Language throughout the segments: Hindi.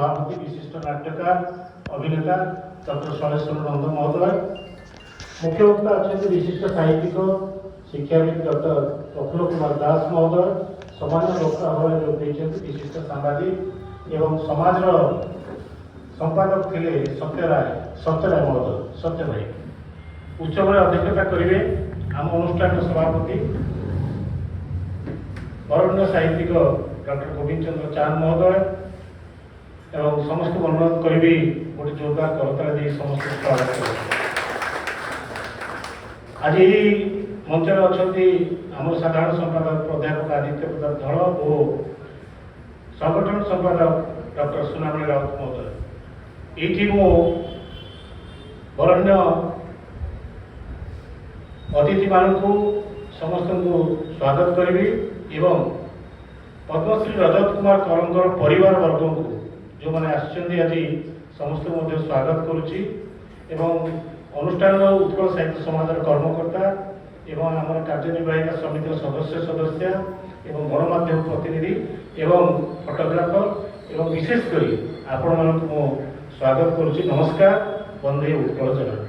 सभापति विशिष्ट नाट्यकार अभिनेता डॉक्टर शैलेश्वर नंद महोदय, मुख्य वक्ता अच्छा विशिष्ट साहित्यिक शिक्षाविद डॉक्टर प्रफुल्ल कुमार दास महोदय, सामान्य वक्ता भाव जो विशिष्ट सांबादिक एवं समाज संपादक थे सत्यराय महोदय सत्य भाई उत्सव अध्यक्षता करेंगे। आम अनुष्ठान सभापति बरण्य साहित्यिक डॉक्टर गोविंद चंद्र चांद महोदय एवं समस्त अनुरोध करी गोटे जोरदार करतला दी समस्त स्वागत कर। आज मंच अच्छा आम साधारण संपादक प्राध्यापक आदित्य प्रसाद धल और संगठन संपादक डॉक्टर सुनामणि राउत महोदय। ये मु बरण्य अतिथि मान समस्त को स्वागत करी एवं पद्मश्री रजत कुमार करंकर परिवार वर्ग को जो मैंने आज समस्त स्वागत करुच्ची एवं अनुष्ठान उत्कल साहित्य समाज कर्मकर्ता एवं आम कार्यनिर्वाहिका समिति सदस्य एवं गणमाध्यम प्रतिनिधि एवं फोटोग्राफर एवं विशेषकर आपण मान स्वागत करुच्ची। नमस्कार, वंदे उत्कल जननी।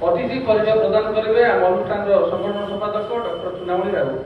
अतिथि परिचय प्रदान करेंगे आम अनुष्ठान संगठन संपादक डॉक्टर सुनामणि राउत।